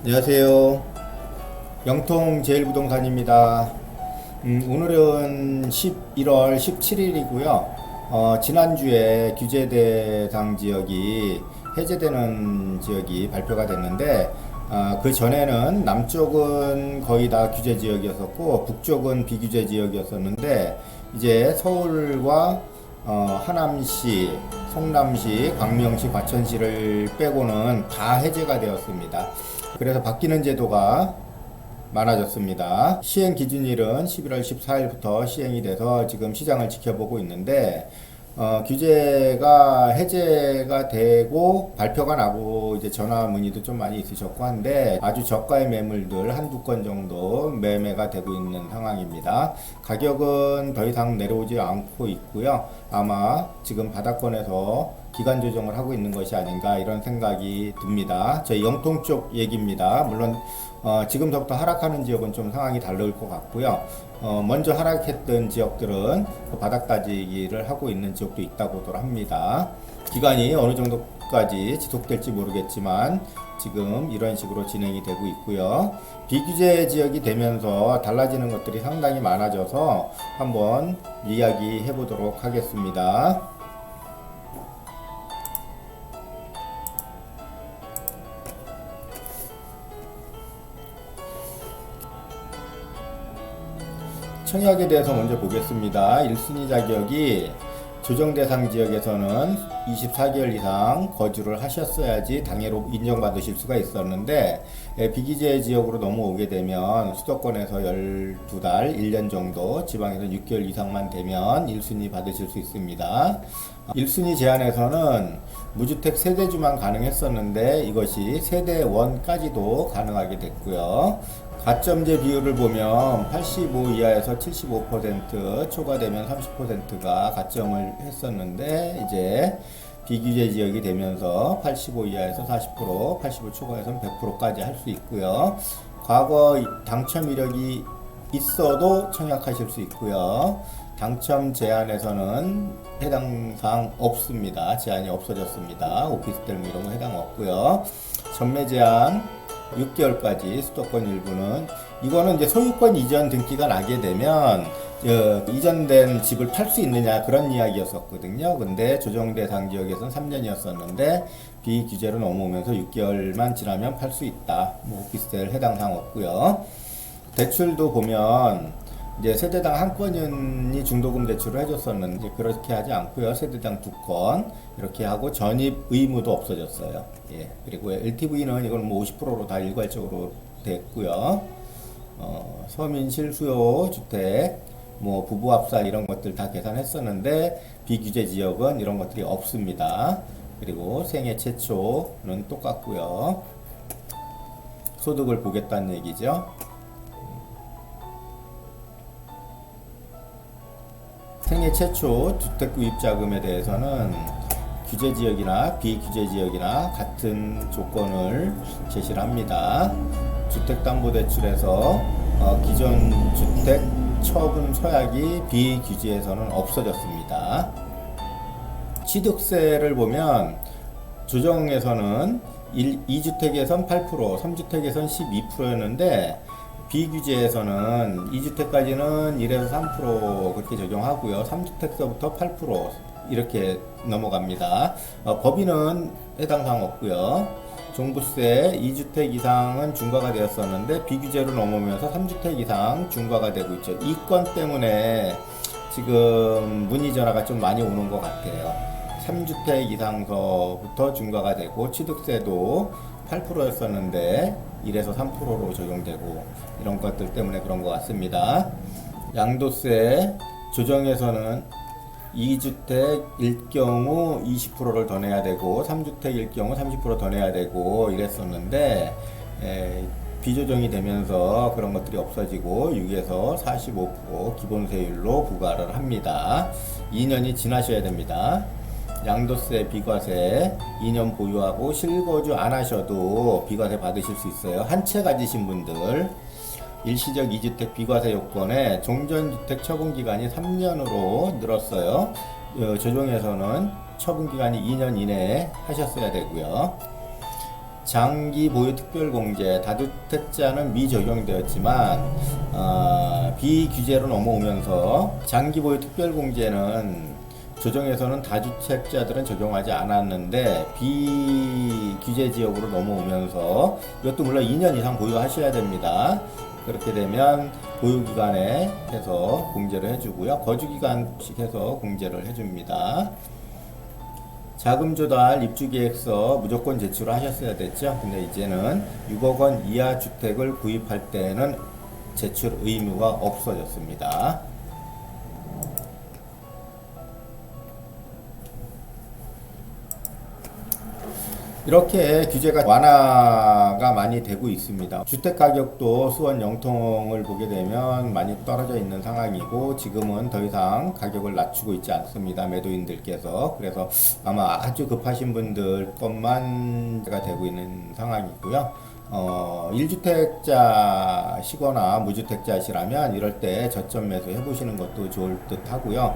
안녕하세요. 영통제일부동산입니다. 오늘은 11월 17일이고요. 지난주에 규제 대상 지역이 해제되는 지역이 발표가 됐는데, 그 전에는 남쪽은 거의 다 규제 지역이었었고, 북쪽은 비규제 지역이었었는데, 이제 서울과 하남시, 성남시, 광명시, 과천시를 빼고는 다 해제가 되었습니다. 그래서 바뀌는 제도가 많아졌습니다. 시행 기준일은 11월 14일부터 시행이 돼서 지금 시장을 지켜보고 있는데, 규제가 해제가 되고 발표가 나고 이제 전화 문의도 좀 많이 있으셨고 한데, 아주 저가의 매물들 한두 건 정도 매매가 되고 있는 상황입니다. 가격은 더 이상 내려오지 않고 있고요. 아마 지금 바닥권에서 기간 조정을 하고 있는 것이 아닌가 이런 생각이 듭니다. 저희 영통 쪽 얘기입니다. 물론 지금부터 하락하는 지역은 좀 상황이 다를 것 같고요. 먼저 하락했던 지역들은 바닥 다지기를 하고 있는 지역도 있다고들 합니다. 기간이 어느 정도까지 지속될지 모르겠지만 지금 이런 식으로 진행이 되고 있고요. 비규제 지역이 되면서 달라지는 것들이 상당히 많아져서 한번 이야기해 보도록 하겠습니다. 청약에 대해서 먼저 보겠습니다. 1순위 자격이 조정대상 지역에서는 24개월 이상 거주를 하셨어야지 당해로 인정받으실 수가 있었는데, 비규제 지역으로 넘어오게 되면 수도권에서 12달, 1년 정도, 지방에서 6개월 이상만 되면 1순위 받으실 수 있습니다. 1순위 제한에서는 무주택 세대주만 가능했었는데 이것이 세대원까지도 가능하게 됐고요. 가점제 비율을 보면 85 이하에서 75%, 초과되면 30%가 가점을 했었는데 이제 비규제 지역이 되면서 85 이하에서 40%, 85 초과에서는 100%까지 할 수 있고요. 과거 당첨 이력이 있어도 청약하실 수 있고요. 당첨 제한에서는 해당 사항 없습니다. 제한이 없어졌습니다. 오피스텔 이런 거 해당 없고요. 전매 제한 6개월까지 수도권 일부는, 이거는 이제 소유권 이전 등기가 나게 되면 이전된 집을 팔 수 있느냐 그런 이야기였었거든요. 근데 조정 대상 지역에서는 3년이었었는데 비규제로 넘어오면서 6개월만 지나면 팔 수 있다. 오피스텔 해당 사항 없고요. 대출도 보면 이제 세대당 한 건이 중도금 대출을 해줬었는데 그렇게 하지 않고요. 세대당 두 건 이렇게 하고 전입 의무도 없어졌어요. 예. 그리고 LTV는 이건 뭐 50%로 다 일괄적으로 됐고요. 서민 실수요 주택, 뭐 부부 합사 이런 것들 다 계산했었는데 비규제 지역은 이런 것들이 없습니다. 그리고 생애 최초는 똑같고요. 소득을 보겠다는 얘기죠. 생애 최초 주택 구입 자금에 대해서는 규제 지역이나 비규제 지역이나 같은 조건을 제시를 합니다. 주택담보대출에서 기존 주택 처분 서약이 비규제에서는 없어졌습니다. 취득세를 보면 조정에서는 2주택에선 8%, 3주택에선 12%였는데 비규제에서는 2주택까지는 1에서 3% 그렇게 적용하고요. 3주택서부터 8% 이렇게 넘어갑니다. 법인은 해당 사항 없고요. 종부세 2주택 이상은 중과가 되었었는데 비규제로 넘어오면서 3주택 이상 중과가 되고 있죠. 이 건 때문에 지금 문의 전화가 좀 많이 오는 것 같아요. 3주택 이상서부터 중과가 되고 취득세도 8%였었는데 1에서 3%로 적용되고 이런 것들 때문에 그런 것 같습니다. 양도세 조정에서는 2주택일 경우 20%를 더 내야 되고 3주택일 경우 30% 더 내야 되고 이랬었는데 비조정이 되면서 그런 것들이 없어지고 6에서 45% 기본세율로 부과를 합니다. 2년이 지나셔야 됩니다. 양도세, 비과세 2년 보유하고 실거주 안 하셔도 비과세 받으실 수 있어요. 한 채 가지신 분들 일시적 2주택 비과세 요건에 종전주택 처분기간이 3년으로 늘었어요. 조정에서는 처분기간이 2년 이내에 하셨어야 되고요. 장기 보유 특별공제 다주택자는 미적용되었지만 비규제로 넘어오면서 장기 보유 특별공제는 조정에서는 다주택자들은 적용하지 않았는데 비규제 지역으로 넘어오면서 이것도 물론 2년 이상 보유하셔야 됩니다. 그렇게 되면 보유기간에 해서 공제를 해주고요. 거주기간씩 해서 공제를 해줍니다. 자금 조달 입주계획서 무조건 제출하셨어야 됐죠. 근데 이제는 6억 원 이하 주택을 구입할 때는 제출 의무가 없어졌습니다. 이렇게 규제가 완화가 많이 되고 있습니다. 주택 가격도 수원 영통을 보게 되면 많이 떨어져 있는 상황이고 지금은 더 이상 가격을 낮추고 있지 않습니다. 매도인들께서. 그래서 아마 아주 급하신 분들 것만가 되고 있는 상황이고요. 1주택자시거나 무주택자시라면 이럴 때 저점 매수 해보시는 것도 좋을 듯 하고요.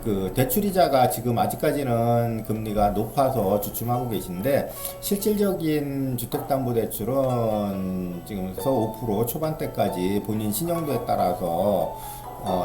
그 대출이자가 지금 아직까지는 금리가 높아서 주춤하고 계신데 실질적인 주택담보대출은 지금서 5% 초반대까지 본인 신용도에 따라서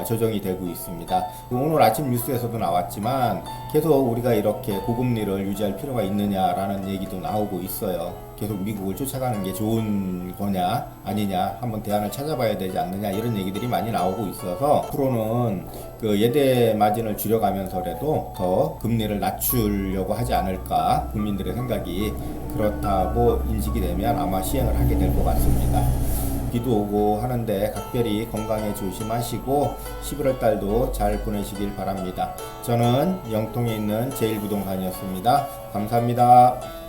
조정이 되고 있습니다. 오늘 아침 뉴스에서도 나왔지만 계속 우리가 이렇게 고금리를 유지할 필요가 있느냐라는 얘기도 나오고 있어요. 계속 미국을 쫓아가는 게 좋은 거냐 아니냐 한번 대안을 찾아봐야 되지 않느냐 이런 얘기들이 많이 나오고 있어서 앞으로는 그 예대 마진을 줄여가면서라도 더 금리를 낮추려고 하지 않을까 국민들의 생각이 그렇다고 인식이 되면 아마 시행을 하게 될 것 같습니다. 비도 오고 하는데 각별히 건강에 조심하시고 11월 달도 잘 보내시길 바랍니다. 저는 영통에 있는 제일부동산이었습니다. 감사합니다.